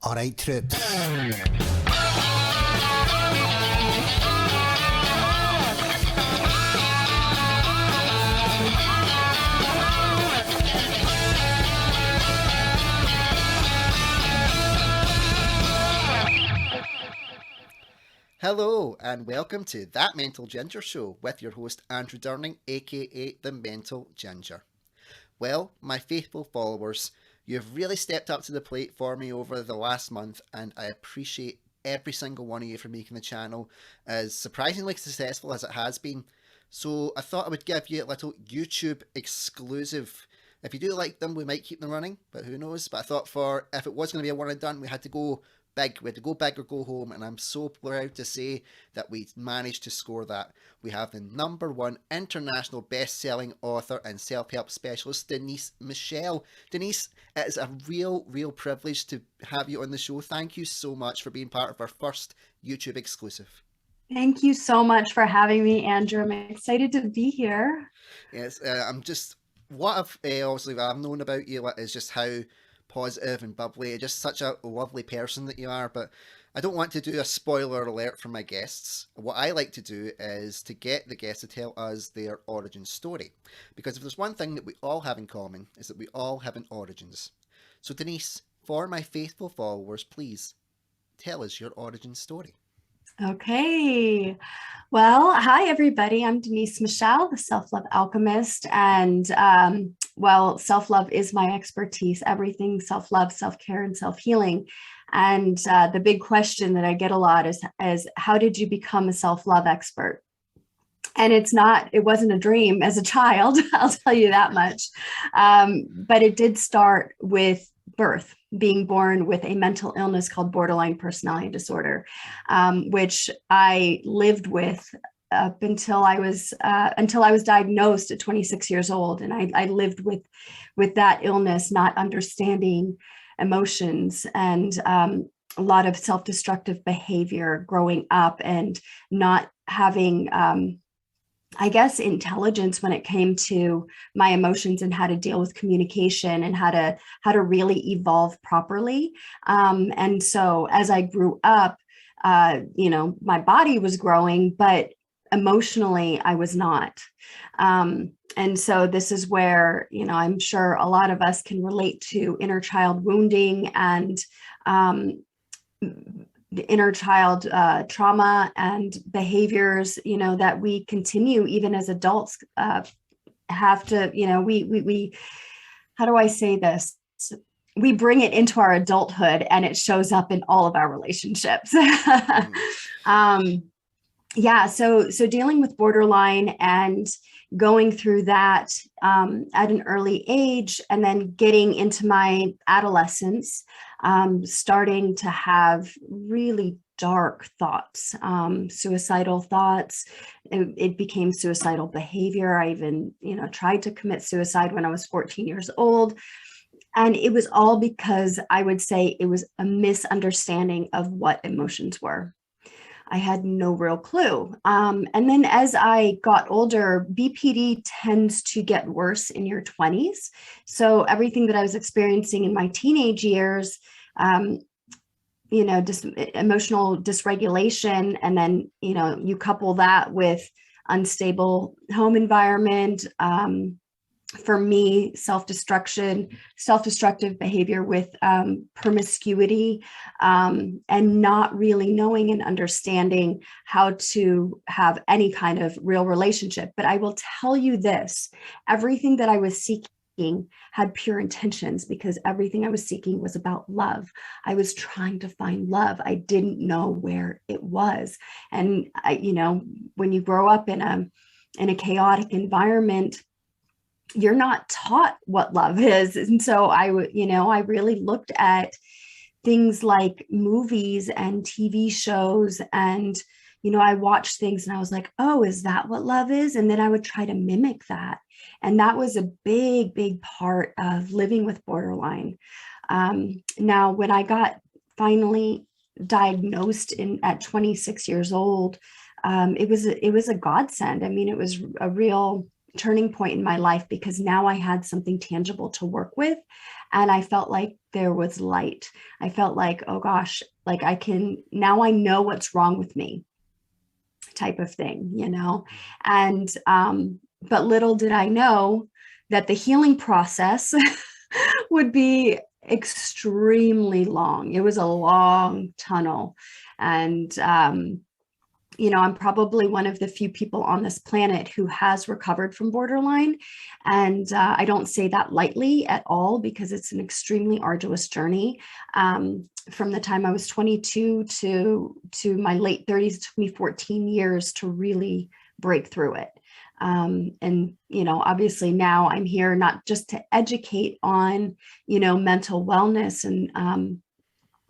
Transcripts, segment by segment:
All right, troops. Hello, and welcome to That Mental Ginger Show with your host Andrew Durning, aka The Mental Ginger. Well, my faithful followers, you've really stepped up to the plate for me over the last month, and I appreciate every single one of you for making the channel as surprisingly successful as it has been. So I thought I would give you a little YouTube exclusive. If you do like them, we might keep them running, but who knows? But I thought for if it was going to be a one and done, we had to go big. We had to go big or go home, and I'm so proud to say that we managed to score that. We have the #1 international best-selling author and self-help specialist, Denise Michelle. Denise, it is a real privilege to have you on the show. Thank you so much for being part of our first YouTube exclusive. Thank you so much for having me, Andrew. I'm excited to be here. Yes, I'm just what obviously I've known about you is just how positive and bubbly, just such a lovely person that you are. But I don't want to do a spoiler alert for my guests. What I like to do is to get the guests to tell us their origin story, because if there's one thing that we all have in common is that we all have an origins. So Denise, for my faithful followers, please tell us your origin story. Okay. Well, hi, everybody. I'm Denise Michelle, the Self-Love Alchemist. And self-love is my expertise, everything self-love, self-care, and self-healing. And the big question that I get a lot is how did you become a self-love expert? And it wasn't a dream as a child, I'll tell you that much. But it did start with birth, being born with a mental illness called borderline personality disorder, which I lived with up until I was diagnosed at 26 years old. And I lived with that illness, not understanding emotions, and a lot of self-destructive behavior growing up, and not having intelligence when it came to my emotions and how to deal with communication and how to really evolve properly. And so as I grew up, my body was growing, but emotionally I was not. And so this is where, I'm sure a lot of us can relate to inner child wounding and the inner child trauma and behaviors, that we continue even as adults have to, we how do I say this? We bring it into our adulthood and it shows up in all of our relationships. So dealing with borderline and going through that at an early age, and then getting into my adolescence, starting to have really dark thoughts, suicidal thoughts. It became suicidal behavior. I even, tried to commit suicide when I was 14 years old. And it was all because I would say it was a misunderstanding of what emotions were. I had no real clue. And then as I got older, BPD tends to get worse in your 20s. So everything that I was experiencing in my teenage years, emotional dysregulation, and then, you couple that with unstable home environment, for me, self-destructive behavior with promiscuity, and not really knowing and understanding how to have any kind of real relationship. But I will tell you this, everything that I was seeking had pure intentions, because everything I was seeking was about love. I was trying to find love. I didn't know where it was. And when you grow up in a chaotic environment, you're not taught what love is. And so I really looked at things like movies and TV shows, and, I watched things and I was like, oh, is that what love is? And then I would try to mimic that. And that was a big part of living with borderline. Now, when I got finally diagnosed at 26 years old, it was a godsend. I mean, it was a real turning point in my life, because now I had something tangible to work with. And I felt like there was light. I felt like, oh gosh, like now I know what's wrong with me, type of thing, you know? And, but little did I know that the healing process would be extremely long. It was a long tunnel. And, I'm probably one of the few people on this planet who has recovered from borderline. And I don't say that lightly at all, because it's an extremely arduous journey. From the time I was 22 to my late 30s, it took me 14 years to really break through it. And, obviously now I'm here not just to educate on, mental wellness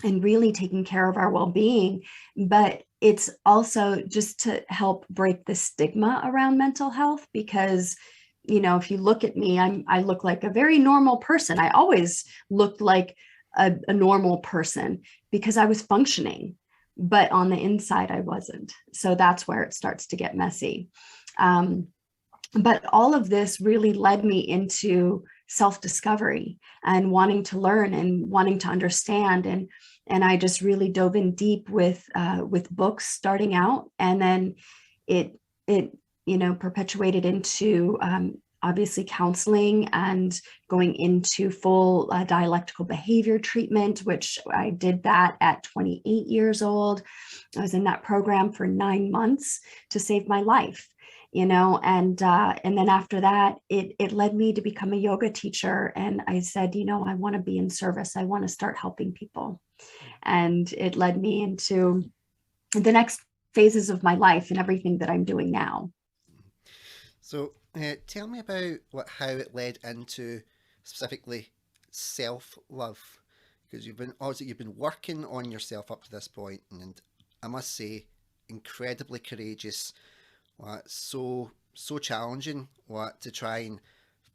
and really taking care of our well-being, but it's also just to help break the stigma around mental health. Because, if you look at me, I look like a very normal person. I always looked like a normal person because I was functioning, but on the inside I wasn't. So that's where it starts to get messy. But all of this really led me into self-discovery and wanting to learn and wanting to understand. And I just really dove in deep with books starting out. And then it perpetuated into obviously counseling and going into full dialectical behavior treatment, which I did that at 28 years old. I was in that program for 9 months to save my life. And then after that, it led me to become a yoga teacher. And I said, I want to be in service. I want to start helping people. And it led me into the next phases of my life and everything that I'm doing now. So tell me about how it led into specifically self-love, because you've been working on yourself up to this point, and I must say, incredibly courageous. So challenging to try and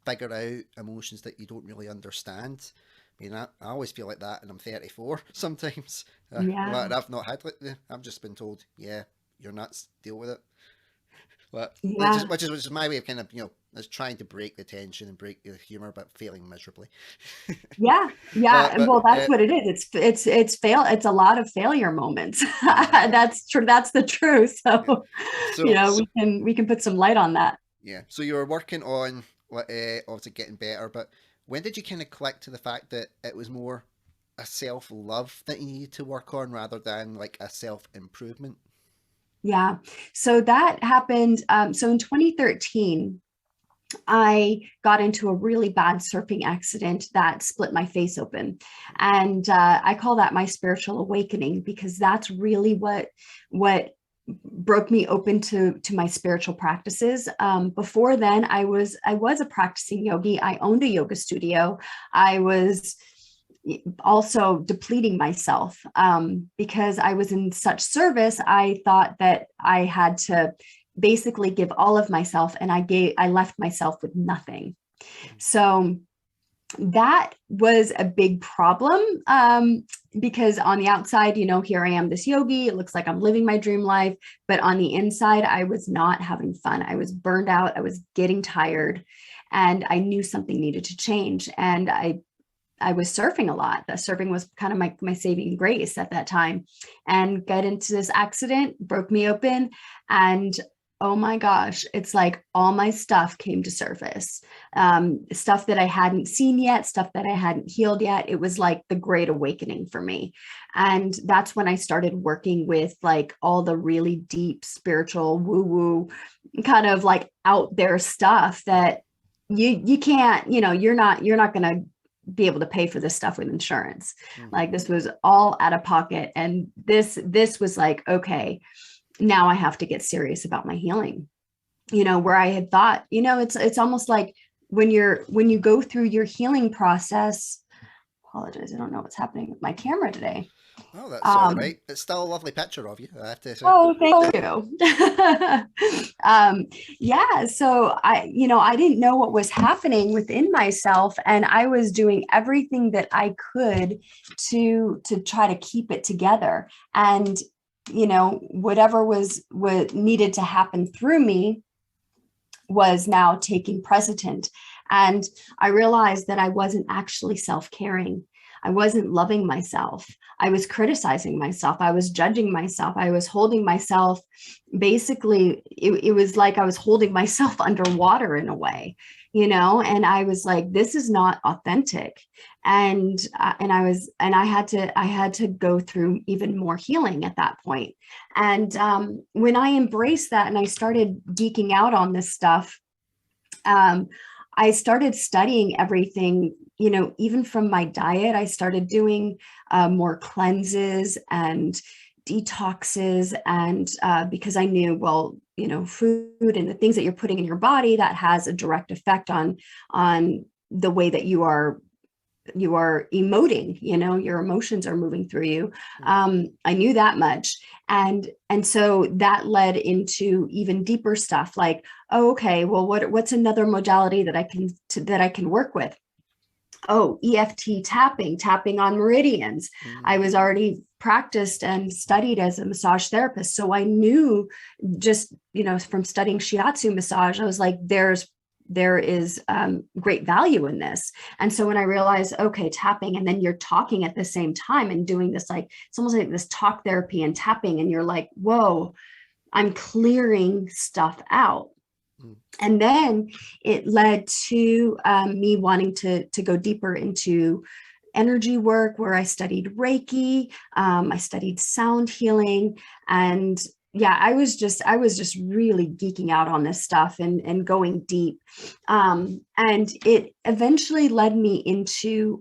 figure out emotions that you don't really understand. I mean, I always feel like that, and I'm 34 sometimes. Yeah. I've not had I've just been told, yeah, you're nuts, deal with it. Yeah. Which is my way of kind of is trying to break the tension and break the humor, but failing miserably. Yeah. but Yeah. but Well, that's what it is. It's a lot of failure moments. mm, That's true. That's the truth. yeah. So, So we can put some light on that. yeah, so you were working on obviously getting better, but when did you kind of click to the fact that it was more a self love that you needed to work on rather than like a self improvement? Yeah. So that happened. So in 2013, I got into a really bad surfing accident that split my face open. And I call that my spiritual awakening, because that's really what broke me open to my spiritual practices. Before then, I was a practicing yogi. I owned a yoga studio. I was also depleting myself because I was in such service. I thought that I had to basically give all of myself, and I left myself with nothing. So that was a big problem, because on the outside, here I am, this yogi, it looks like I'm living my dream life, but on the inside, I was not having fun. I was burned out. I was getting tired, and I knew something needed to change. And I was surfing a lot. That surfing was kind of my saving grace at that time, and got into this accident, broke me open. And oh my gosh, it's like all my stuff came to surface. Stuff that I hadn't seen yet, stuff that I hadn't healed yet. It was like the great awakening for me. And that's when I started working with like all the really deep spiritual woo-woo kind of like out there stuff that you can't, you're not going to be able to pay for this stuff with insurance. Mm-hmm. Like this was all out of pocket. And this was like, okay, now I have to get serious about my healing, where I had thought, it's almost like when you go through your healing process. Apologize, I don't know what's happening with my camera today. Oh, that's all right. It's still a lovely picture of you, I have to say. Oh, thank you. Yeah. So I didn't know what was happening within myself, and I was doing everything that I could to try to keep it together. And whatever was what needed to happen through me was now taking precedent. And I realized that I wasn't actually self-caring. I wasn't loving myself. I was criticizing myself. I was judging myself. I was holding myself. Basically, it was like I was holding myself underwater in a way, and I was like, this is not authentic. And I had to go through even more healing at that point. And when I embraced that and I started geeking out on this stuff, um, I started studying everything, even from my diet. I started doing more cleanses and detoxes. And because I knew, well, food and the things that you're putting in your body, that has a direct effect on the way that you are emoting, your emotions are moving through you. I knew that much. And so that led into even deeper stuff like, oh, okay, well, what's another modality that I can work with? Oh, EFT tapping on meridians. I was already practiced and studied as a massage therapist. So I knew, just, from studying shiatsu massage, I was like, there is great value in this. And so when I realized, okay, tapping, and then you're talking at the same time and doing this, like, it's almost like this talk therapy and tapping, and you're like, whoa, I'm clearing stuff out. And then it led to me wanting to go deeper into energy work, where I studied Reiki, I studied sound healing, and yeah, I was just really geeking out on this stuff and going deep. And it eventually led me into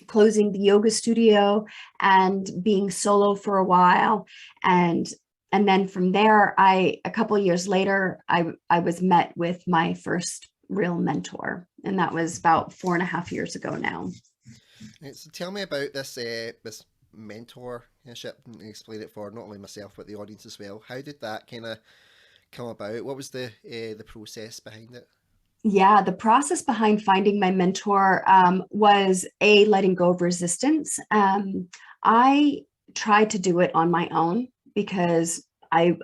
closing the yoga studio and being solo for a while. And then from there, a couple of years later, I was met with my first real mentor. And that was about 4.5 years ago now. Right, so tell me about this mentorship, and explain it for not only myself but the audience as well. How did that kind of come about? What was the process behind it? Yeah, the process behind finding my mentor was letting go of resistance. I tried to do it on my own because I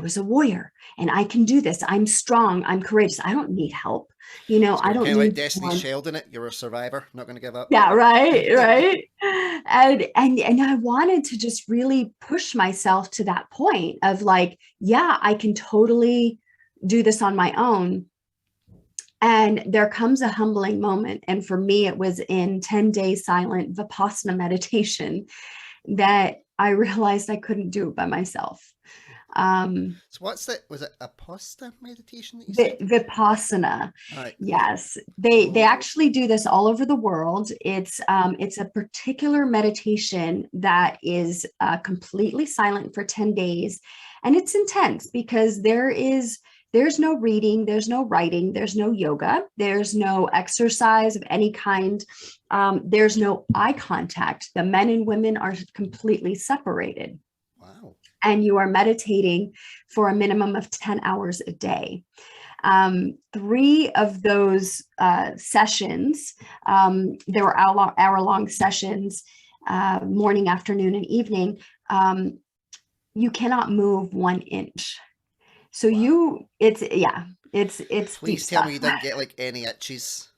was a warrior and I can do this. I'm strong. I'm courageous. I don't need help. So I you're don't kind of like need Destiny's someone. Child in it. You're a survivor, not going to give up. Yeah, right, right. And I wanted to just really push myself to that point of like, yeah, I can totally do this on my own. And there comes a humbling moment. And for me, it was in 10 days silent Vipassana meditation that I realized I couldn't do it by myself. Um, So what's that? Was it aposta meditation that you said? Vipassana. All right. Yes, they Oh, actually do this all over the world. It's a particular meditation that is completely silent for 10 days, and it's intense because there's no reading, there's no writing, there's no yoga, there's no exercise of any kind. There's no eye contact. The men and women are completely separated, wow. and you are meditating for a minimum of 10 hours a day. Three of those sessions, there were hour-long sessions, morning, afternoon, and evening. You cannot move 1 inch. So Wow. it's deep Please tell me stuff. you didn't get like any itches.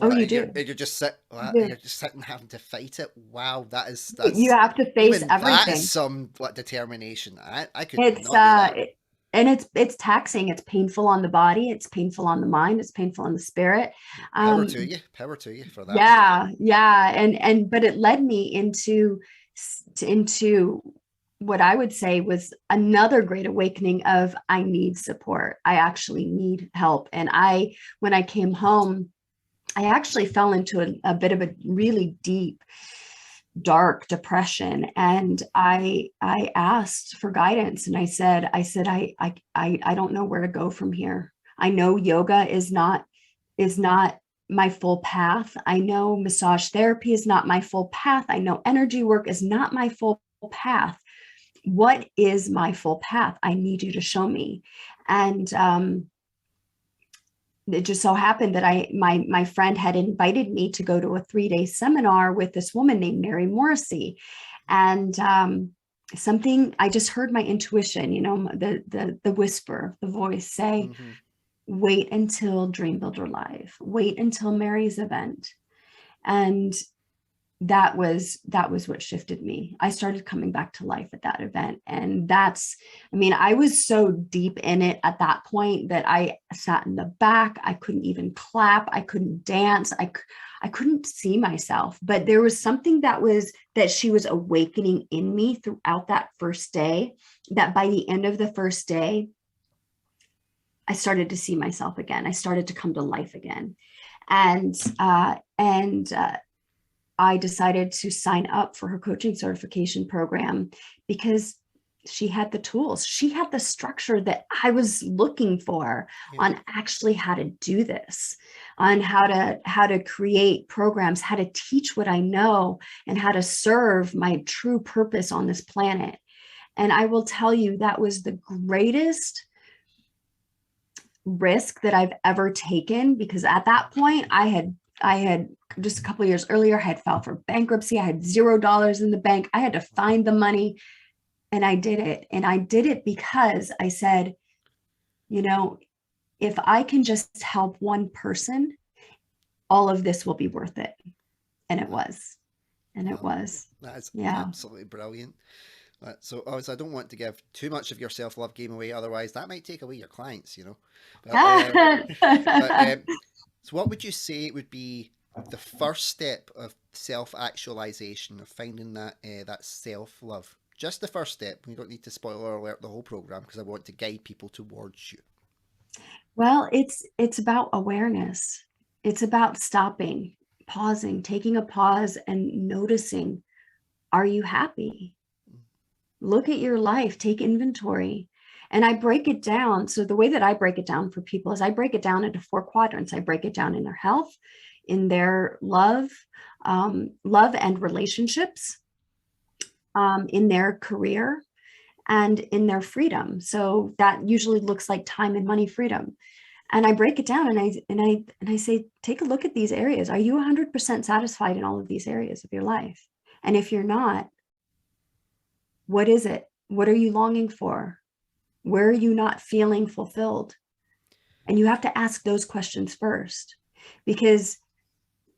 Oh, Like, you and do. You you're do. just sitting having to fight it. Wow, You that's have to face even that is everything. some like determination. I could It's not do that. and it's taxing. It's painful on the body. It's painful on the mind. It's painful on the spirit. Um, Power to you for that. yeah, and but it led me into what I would say was another great awakening of I need support. I actually need help. And when I came home, I actually fell into a bit of a really deep, dark depression, and I asked for guidance, and I don't know where to go from here. I know yoga is not my full path. I know massage therapy is not my full path. I know energy work is not my full path. What is my full path? I need you to show me. And it just so happened that my friend had invited me to go to a 3-day seminar with this woman named Mary Morrissey. And something, I just heard my intuition, the whisper, the voice say, Hmm. wait until Dream Builder Live, wait until Mary's event. And that was what shifted me. I started coming back to life at that event. And I mean, I was so deep in it at that point that I sat in the back. I couldn't even clap. I couldn't dance. I couldn't see myself, but there was something that she was awakening in me throughout that first day, that by the end of the first day, I started to see myself again. I started to come to life again. And I decided to sign up for her coaching certification program because she had the tools. She had the structure that I was looking for Yeah. on actually how to do this, on how to create programs, how to teach what I know, and how to serve my true purpose on this planet. And I will tell you, that was the greatest risk that I've ever taken, because at that point I had just a couple of years earlier had filed for bankruptcy. I had $0 in the bank. I had to find the money, and I did it. And I did it because I said, you know, if I can just help one person, all of this will be worth it. And it was. And it Well, was. that is Yeah. absolutely brilliant. So, obviously, I don't want to give too much of your self love game away, otherwise, that might take away your clients, you know. But, but so, what would you say would be the first step of self actualization, of finding that self love? Just the first step. We don't need to spoiler alert the whole program, because I want to guide people towards you. Well, it's about awareness. It's about stopping, pausing, taking a pause and noticing, are you happy? Look at your life, take inventory. And I break it down. So the way that I break it down for people is I break it down into 4 quadrants. I break it down in their health, in their love and relationships, in their career, and in their freedom. So that usually looks like time and money freedom. And I break it down, and I say, take a look at these areas. Are you 100% satisfied in all of these areas of your life? And if you're not, what is it? What are you longing for? Where are you not feeling fulfilled? And you have to ask those questions first, because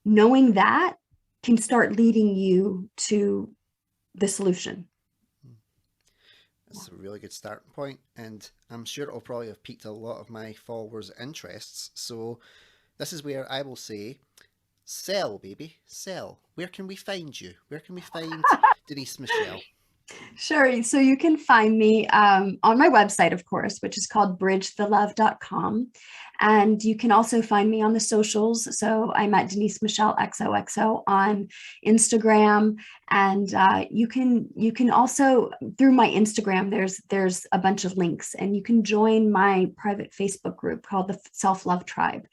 knowing that can start leading you to the solution. That's a really good starting point, and I'm sure it'll probably have piqued a lot of my followers' interests. So, this is where I will say, sell, baby, sell. Where can we find you? Where can we find Denise Michelle? Sure. So you can find me on my website, of course, which is called bridgethelove.com. And you can also find me on the socials. So I'm at Denise Michelle XOXO on Instagram. And you can also, through my Instagram, there's a bunch of links, and you can join my private Facebook group called the Self-Love Tribe.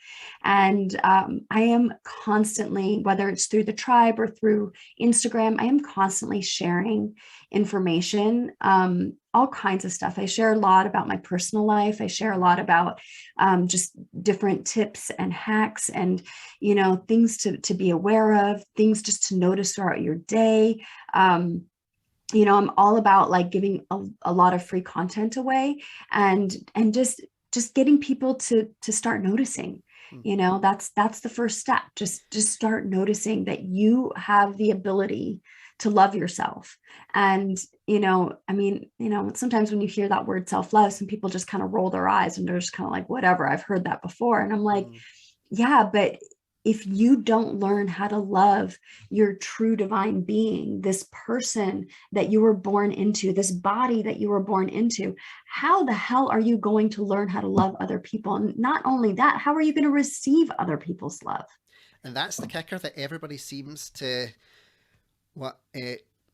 And I am constantly, whether it's through the tribe or through Instagram, I am constantly sharing information, all kinds of stuff. I share a lot about my personal life. I share a lot about just different tips and hacks, and things to be aware of, things just to notice throughout your day. I'm all about like giving a lot of free content away, and just getting people to start noticing. That's the first step. Just start noticing that you have the ability to love yourself. And sometimes when you hear that word self-love, some people just kind of roll their eyes, and they're just kind of like, whatever, I've heard that before. And I'm like, yeah, but if you don't learn how to love your true divine being, this person that you were born into, this body that you were born into, how the hell are you going to learn how to love other people? And not only that, how are you going to receive other people's love? And that's the kicker that everybody seems to what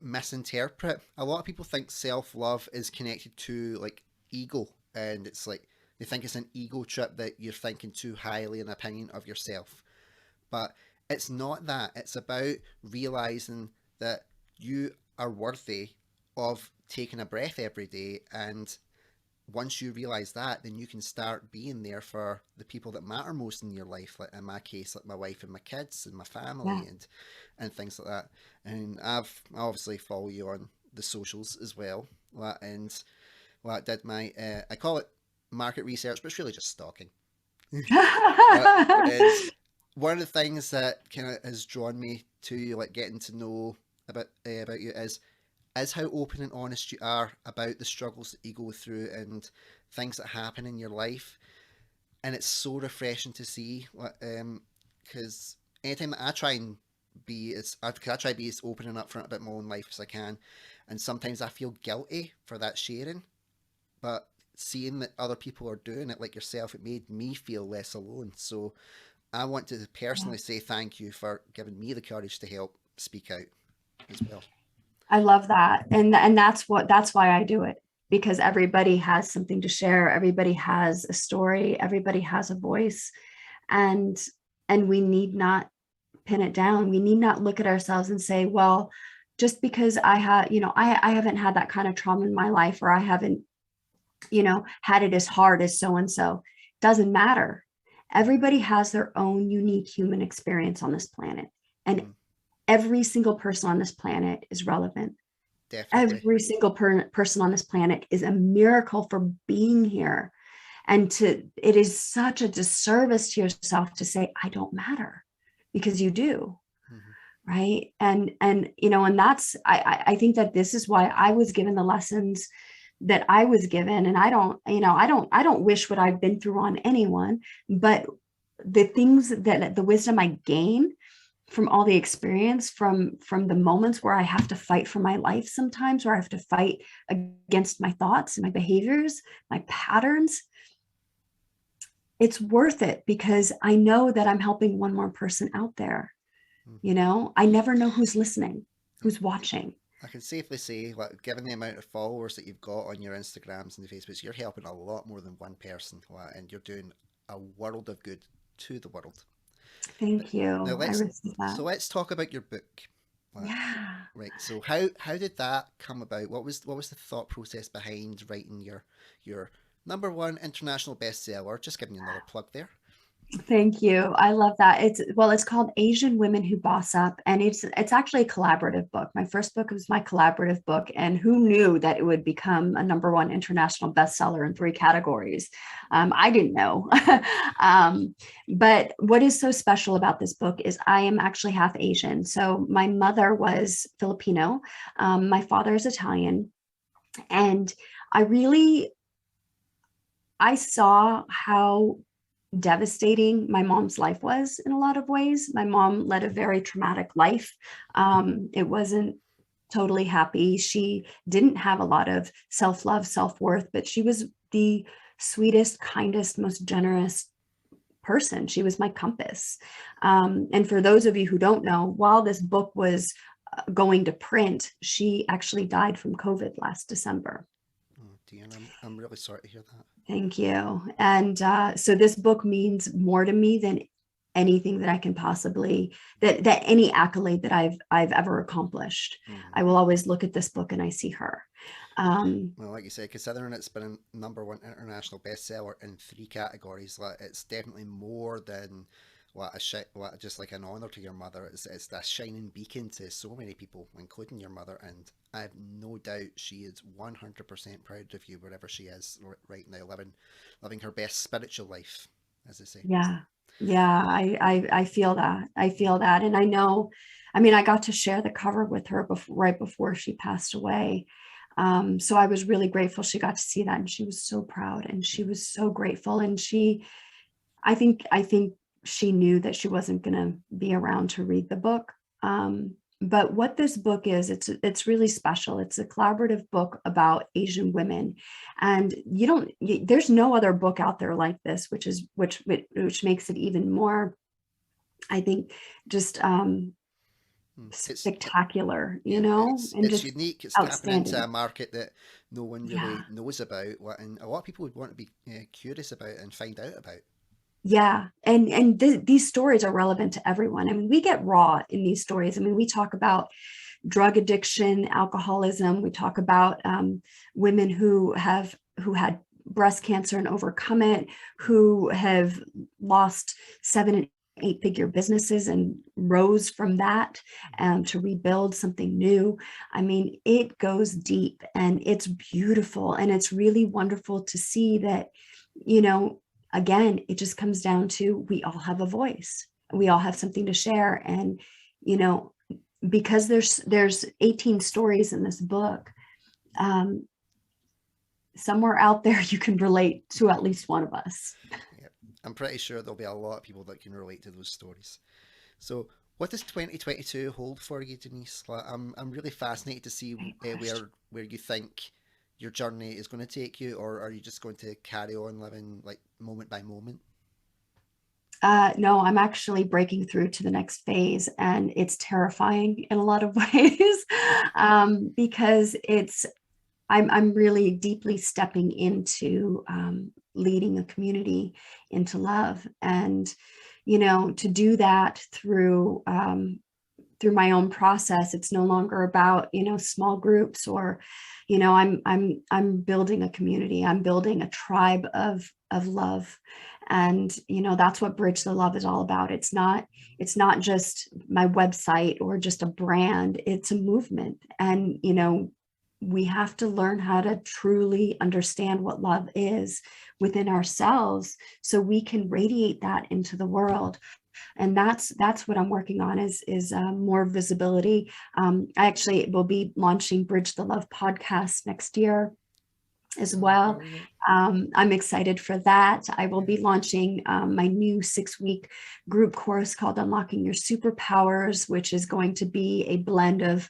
misinterpret. A lot of people think self love is connected to like ego, and it's like they think it's an ego trip, that you're thinking too highly an opinion of yourself. But it's not that. It's about realizing that you are worthy of taking a breath every day, and once you realize that, then you can start being there for the people that matter most in your life. Like in my case, like my wife and my kids and my Yeah. family, and things like that. And I obviously follow you on the socials as well. And I did my I call it market research, but it's really just stalking. It's one of the things that kind of has drawn me to you, like getting to know about you, is how open and honest you are about the struggles that you go through and things that happen in your life. And it's so refreshing to see. Because anytime that I try and I try to be as open and upfront about my own life as I can, and sometimes I feel guilty for that sharing. But seeing that other people are doing it, like yourself, it made me feel less alone. So I want to Yeah. personally say thank you for giving me the courage to help speak out as well. I love that. And that's why I do it, because everybody has something to share. Everybody has a story. Everybody has a voice. And we need not pin it down. We need not look at ourselves and say, well, just because I have, I haven't had that kind of trauma in my life, or I haven't, had it as hard as so and so. Doesn't matter. Everybody has their own unique human experience on this planet. And Mm, every single person on this planet is relevant. definitely. Every single person on this planet is a miracle for being here. And it is such a disservice to yourself to say, I don't matter, because you do. Hmm. Right. And that's, I think that this is why I was given the lessons that I was given. And I don't wish what I've been through on anyone, but the things that the wisdom I gain from all the experience, from the moments where I have to fight for my life, sometimes where I have to fight against my thoughts and my behaviors, my patterns, it's worth it, because I know that I'm helping one more person out there. Hmm. I never know who's listening, who's watching. I can safely say, like, given the amount of followers that you've got on your Instagrams and the Facebooks, you're helping a lot more than one person, and you're doing a world of good to the world. Thank Now you. I receive that. let's talk about your book. Like, Yeah. right. So how did that come about? What was the thought process behind writing your number one international bestseller? Just giving you another plug there. Thank you. I love that. It's called Asian Women Who Boss Up, and it's actually a collaborative book. My first book was my collaborative book, and who knew that it would become a number one international bestseller in three categories? I didn't know. But what is so special about this book is I am actually half Asian. So my mother was Filipino, my father is Italian, and I really I saw how devastating my mom's life was in a lot of ways. My mom led a very traumatic life. It wasn't totally happy. She didn't have a lot of self love, self worth, but she was the sweetest, kindest, most generous person. She was my compass. And for those of you who don't know, while this book was going to print, she actually died from COVID last December. Oh dear, I'm really sorry to hear that. Thank you. And so this book means more to me than anything that I can possibly that any accolade that I've ever accomplished. Hmm. I will always look at this book and I see her. Um, Well, like you said, considering it's been a number one international bestseller in three categories, like it's definitely more than just like an honor to your mother. It's that shining beacon to so many people, including your mother, and I have no doubt she is 100% proud of you wherever she is right now, living her best spiritual life, as they say. yeah, yeah, I feel that. I feel that, and I know. I mean, I got to share the cover with her right before she passed away. So I was really grateful she got to see that, and she was so proud, and she was so grateful, and I think she knew that she wasn't going to be around to read the book. But what this book is, it's really special. It's a collaborative book about Asian women, and there's no other book out there like this, which makes it even more, I think, just Mm. spectacular, Yeah, and it's just unique. It's tapping into outstanding. a market that no one Yeah. really knows about, and a lot of people would want to be curious about and find out about. Yeah, and these stories are relevant to everyone. I mean, we get raw in these stories. I mean, we talk about drug addiction, alcoholism. We talk about women who had breast cancer and overcome it, who have lost 7 and 8 figure businesses and rose from that to rebuild something new. I mean, it goes deep and it's beautiful, and it's really wonderful to see that, you know. again, it just comes down to, we all have a voice. We all have something to share. And, you know, because there's 18 stories in this book, somewhere out there you can relate to at least one of us. Yeah, I'm pretty sure there'll be a lot of people that can relate to those stories. So, what does 2022 hold for you, Denise? Like, I'm really fascinated to see where you think your journey is going to take you, or are you just going to carry on living like moment by moment? No, I'm actually breaking through to the next phase, and it's terrifying in a lot of ways, because I'm really deeply stepping into leading a community into love, and to do that through my own process. It's no longer about small groups, or I'm building a community. I'm building a tribe of love, and that's what Bridge the Love is all about. It's not just my website or just a brand. It's a movement, and we have to learn how to truly understand what love is within ourselves, so we can radiate that into the world. And that's what I'm working on, is more visibility. I actually will be launching Bridge the Love podcast next year as Oh, well. brilliant. I'm excited for that. I will Yeah. be launching my new 6-week group course called Unlocking Your Superpowers, which is going to be a blend of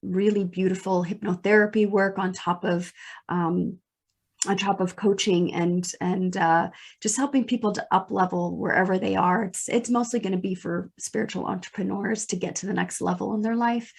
really beautiful hypnotherapy work um, on top of coaching, and just helping people to up level wherever they are. It's mostly going to be for spiritual entrepreneurs to get to the next level in their life,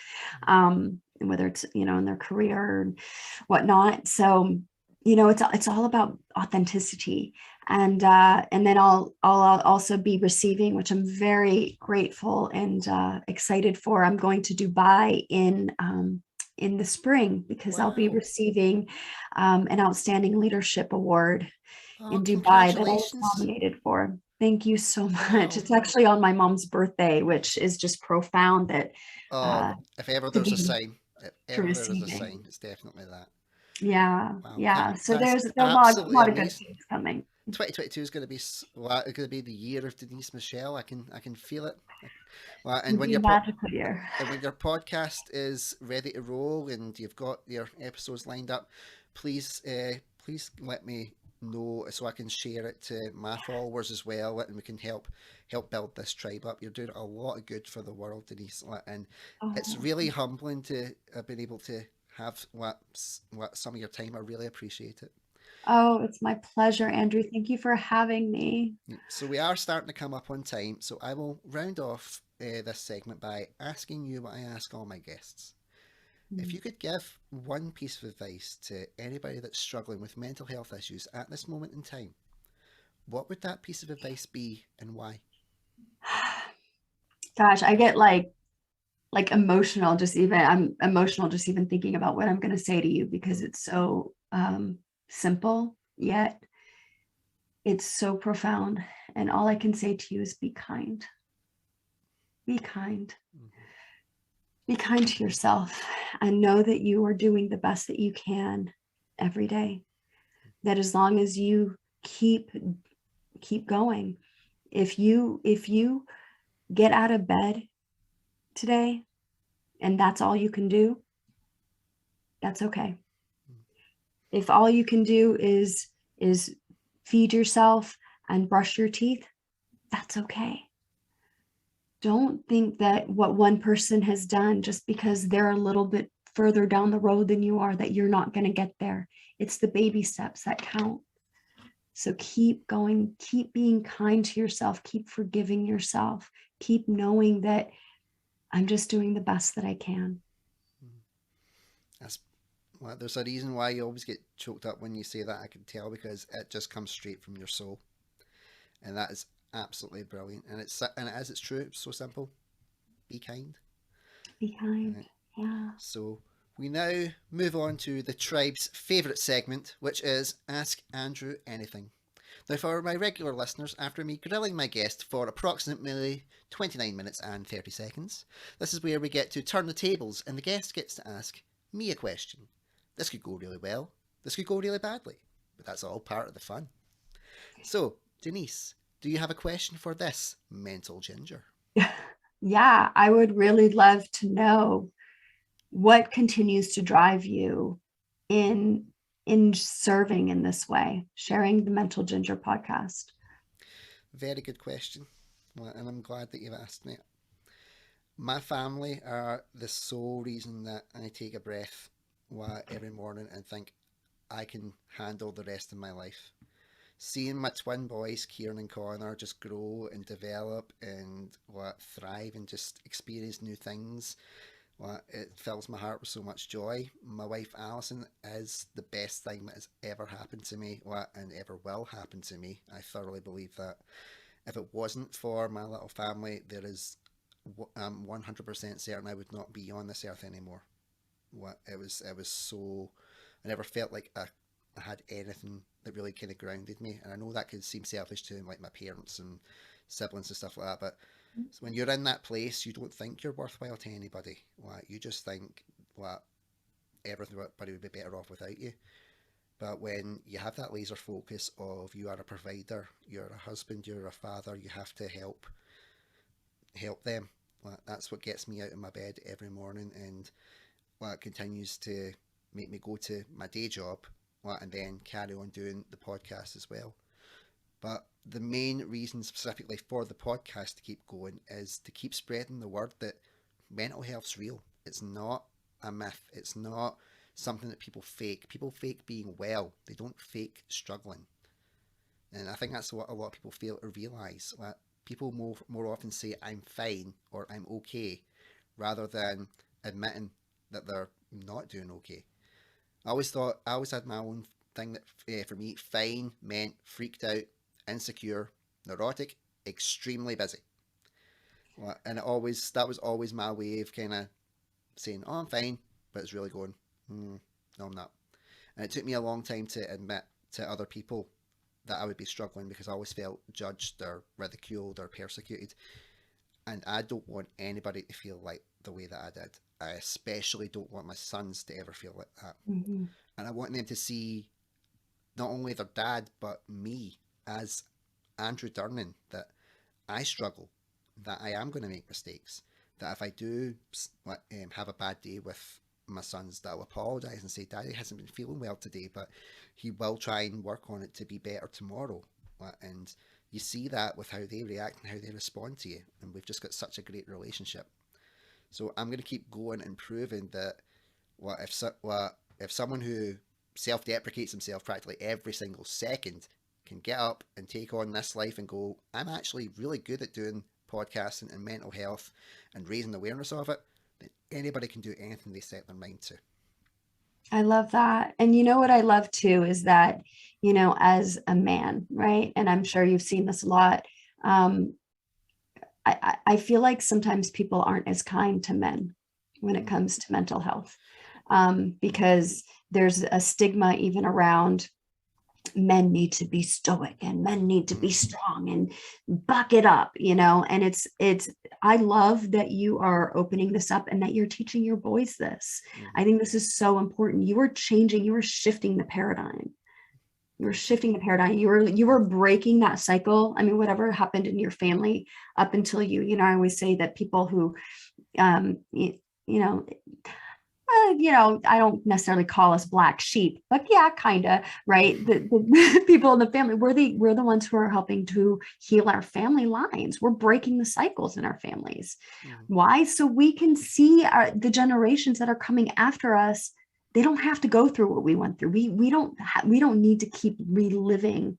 and whether it's in their career and whatnot. So it's all about authenticity, and then I'll also be receiving, which I'm very grateful and excited for. I'm going to Dubai in the spring, because I'll be Wow. receiving an outstanding leadership award Oh, in Dubai that I was congratulations. nominated for. Thank you so much. Wow. It's actually on my mom's birthday, which is just profound, that Oh, uh, if ever to there's a be sign, if to ever there is a receiving. sign, it's definitely that. Yeah, Wow, yeah. So that's there's a absolutely lot of good amazing. things coming. 2022 is going to be going to be the year of Denise Michelle. I can feel it. Well, It'll be a magical year. and when your podcast is ready to roll and you've got your episodes lined up, please let me know so I can share it to my followers as well, and we can help build this tribe up. You're doing a lot of good for the world, Denise, and it's Oh, really humbling to have been able to have what some of your time. I really appreciate it. oh, it's my pleasure, Andrew. Thank you for having me. So we are starting to come up on time, so I will round off this segment by asking you what I ask all my guests. If you could give one piece of advice to anybody that's struggling with mental health issues at this moment in time, what would that piece of advice be and why? Gosh, I get like emotional, just even I'm emotional just even thinking about what I'm going to say to you, because it's so simple, yet it's so profound. And all I can say to you is, be kind. Be kind. Mm-hmm. Be kind to yourself, and know that you are doing the best that you can every day. That as long as you keep going, if you get out of bed today and that's all you can do, that's okay. If all you can do is feed yourself and brush your teeth, that's okay. Don't think that what one person has done, just because they're a little bit further down the road than you are, that you're not going to get there. It's the baby steps that count. So keep going, keep being kind to yourself, keep forgiving yourself, keep knowing that I'm just doing the best that I can. That's well, there's a reason why you always get choked up when you say that. I can tell because it just comes straight from your soul, and that is absolutely brilliant. It's true. It's so simple. Be kind. Be kind. Right. Yeah. So we now move on to the tribe's favourite segment, which is Ask Andrew Anything. Now, for my regular listeners, after me grilling my guest for approximately 29 minutes and 30 seconds, this is where we get to turn the tables and the guest gets to ask me a question. This could go really well, this could go really badly, but that's all part of the fun. So, Denise, do you have a question for this mental ginger? Yeah, I would really love to know what continues to drive you in serving in this way, sharing the Mental Ginger podcast. Very good question. Well, and I'm glad that you've asked me. My family are the sole reason that I take a breath every morning and think I can handle the rest of my life. Seeing my twin boys, Kieran and Connor, just grow and develop and thrive and just experience new things, it fills my heart with so much joy. My wife Alison is the best thing that has ever happened to me, and ever will happen to me. I thoroughly believe that. If it wasn't for my little family, I'm 100% certain I would not be on this earth anymore. It was so, I never felt like I had anything that really kind of grounded me. And I know that could seem selfish to like my parents and siblings and stuff like that, but when you're in that place, you don't think you're worthwhile to anybody. You just think everybody would be better off without you. But when you have that laser focus of you are a provider, you're a husband, you're a father, you have to help them. That's what gets me out of my bed every morning, and it continues to make me go to my day job, and then carry on doing the podcast as well. But the main reason specifically for the podcast to keep going is to keep spreading the word that mental health's real. It's not a myth. It's not something that people fake. People fake being well. They don't fake struggling. And I think that's what a lot of people fail to realise. That people more often say I'm fine or I'm okay rather than admitting that they're not doing okay. I always had my own thing that for me, fine meant freaked out, insecure, neurotic, extremely busy. And that was always my way of kind of saying, "Oh, I'm fine," but it's really going, "No, I'm not." And it took me a long time to admit to other people that I would be struggling because I always felt judged or ridiculed or persecuted. And I don't want anybody to feel like the way that I did. I especially don't want my sons to ever feel like that. Mm-hmm. And I want them to see not only their dad, but me as Andrew Durning, that I struggle, that I am going to make mistakes, that if I do have a bad day with my sons, that I'll apologise and say, Daddy hasn't been feeling well today, but he will try and work on it to be better tomorrow. And you see that with how they react and how they respond to you. And we've just got such a great relationship. So I'm going to keep going and proving that if someone who self-deprecates himself practically every single second can get up and take on this life and go, I'm actually really good at doing podcasting and mental health and raising awareness of it, then anybody can do anything they set their mind to. I love that. And you know what I love too is that, as a man, right? And I'm sure you've seen this a lot. Um, I feel like sometimes people aren't as kind to men when it comes to mental health, because there's a stigma even around men need to be stoic and men need to be strong and buck it up, and it's I love that you are opening this up and that you're teaching your boys this. I think this is so important. You are shifting the paradigm. You were breaking that cycle. I mean, whatever happened in your family up until I always say that people who you know I don't necessarily call us black sheep, but yeah, kind of, right? The people in the family, we're the ones who are helping to heal our family lines. We're breaking the cycles in our families. Why? So we can see the generations that are coming after us. They don't have to go through what we went through. We don't need to keep reliving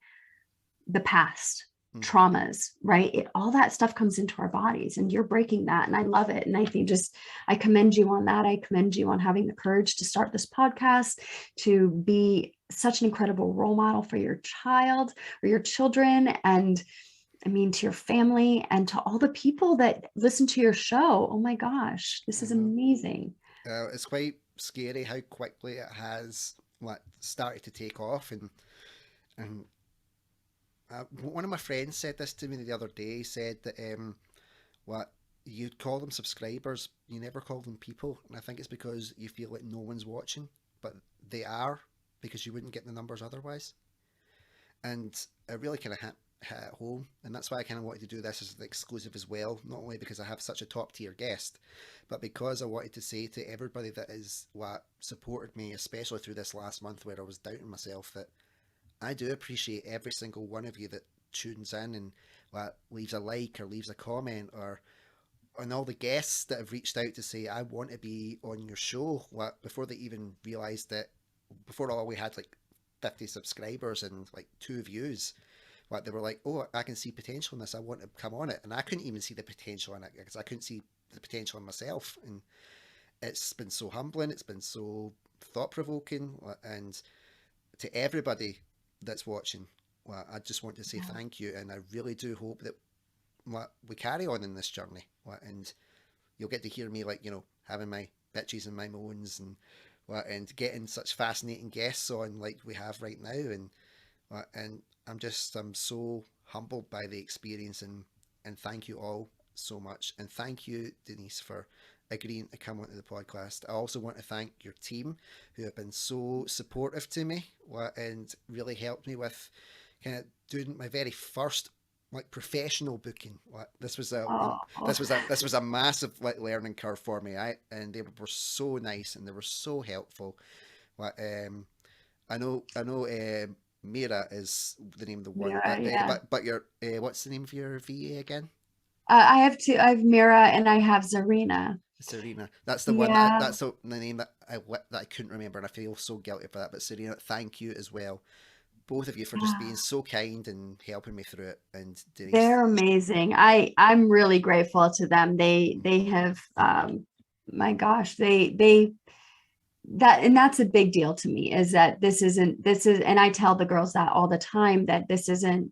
the past traumas, right? All that stuff comes into our bodies, and you're breaking that. And I love it. And I think I commend you on that. I commend you on having the courage to start this podcast, to be such an incredible role model for your child or your children. And I mean, to your family and to all the people that listen to your show. Oh my gosh, this is amazing. It's quite scary how quickly it has started to take off, and one of my friends said this to me the other day. He said that what you'd call them subscribers, you never call them people, and I think it's because you feel like no one's watching, but they are, because you wouldn't get the numbers otherwise. and it really kind of hit at home, and that's why I kind of wanted to do this as an exclusive as well. Not only because I have such a top tier guest, but because I wanted to say to everybody that is what supported me, especially through this last month where I was doubting myself, that I do appreciate every single one of you that tunes in and what leaves a like or leaves a comment, or and all the guests that have reached out to say I want to be on your show. What before they even realised that, before all we had like 50 subscribers and like 2 views, what they were like, oh, I can see potential in this. I want to come on it, and I couldn't even see the potential in it because I couldn't see the potential in myself. And it's been so humbling. It's been so thought provoking, and to everybody that's watching, well, I just want to say thank you, and I really do hope that we carry on in this journey, and you'll get to hear me like having my bitches and my moans, and getting such fascinating guests on like we have right now, and I'm so humbled by the experience, and thank you all so much, and thank you Denise for agreeing to come onto the podcast. I also want to thank your team who have been so supportive to me, and really helped me with kind of doing my very first like professional booking. This was Oh, this was a massive like learning curve for me. And they were so nice and they were so helpful. What I know Mira is the name of the one, Mira, yeah. but your what's the name of your VA again? I have two. I have Mira and I have Zarina. Serena. That's the one Yeah. that's the name that I couldn't remember, and I feel so guilty for that. But Serena, thank you as well, both of you, for just being so kind and helping me through it. And Denise, They're amazing. I'm really grateful to them. They have my gosh, they that and that's a big deal to me, is that this is, and I tell the girls that all the time, that this isn't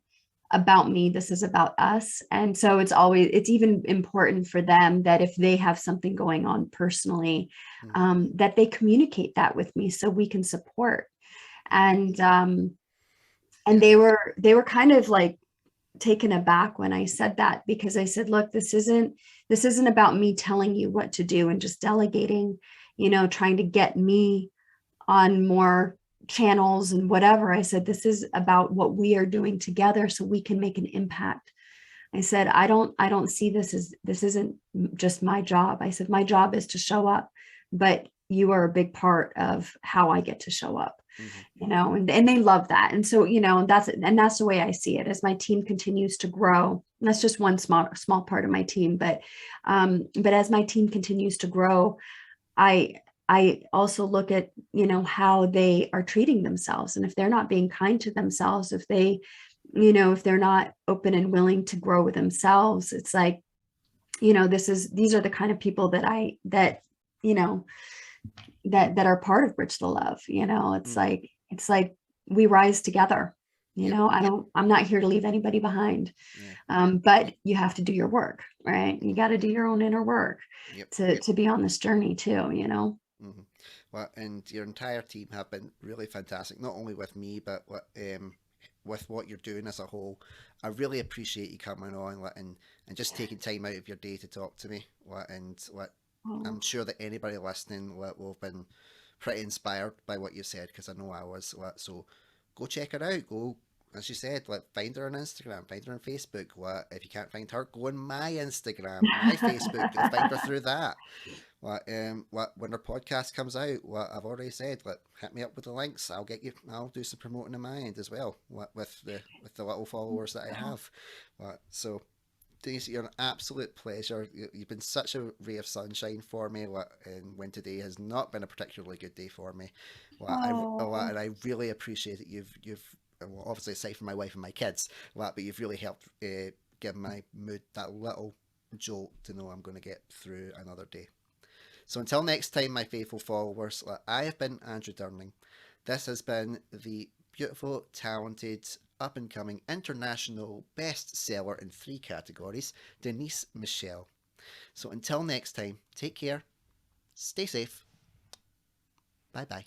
about me, this is about us. And so it's even important for them that if they have something going on personally, mm-hmm. that they communicate that with me so we can support. And Yeah, they were kind of like taken aback when I said that, because I said, look, this isn't about me telling you what to do and just delegating, trying to get me on more channels and whatever. I said, this is about what we are doing together so we can make an impact. I said, I don't see this isn't just my job. I said, my job is to show up, but you are a big part of how I get to show up, mm-hmm. and they love that. And so, that's the way I see it. As my team continues to grow, and that's just one small part of my team, but as my team continues to grow, I I also look at, how they are treating themselves. And if they're not being kind to themselves, if they're not open and willing to grow with themselves, it's like, these are the kind of people you know, that are part of Bridge to Love. Mm-hmm. It's like we rise together. Yep. I'm not here to leave anybody behind. Yeah. But you have to do your work, right? You got to do your own inner work Yep. to be on this journey too. Mm-hmm. Well, and your entire team have been really fantastic, not only with me, but with what you're doing as a whole. I really appreciate you coming on, and just taking time out of your day to talk to me. I'm Oh, sure that anybody listening will have been pretty inspired by what you said, because I know I was. So go check her out. Go, as you said, find her on Instagram, find her on Facebook. If you can't find her, go on my Instagram, my Facebook. You'll find her through that. When her podcast comes out, I've already said, hit me up with the links. I'll do some promoting on my end as well. With the little followers that I have. So Denise, you're an absolute pleasure. You've been such a ray of sunshine for me, and when today has not been a particularly good day for me. oh, And I really appreciate it. Well, obviously aside from my wife and my kids, but you've really helped give my mood that little jolt to know I'm going to get through another day. So until next time, my faithful followers, I have been Andrew Durning. This has been the beautiful, talented, up and coming international bestseller in 3 categories, Denise Michelle. So until next time, take care, stay safe, bye bye.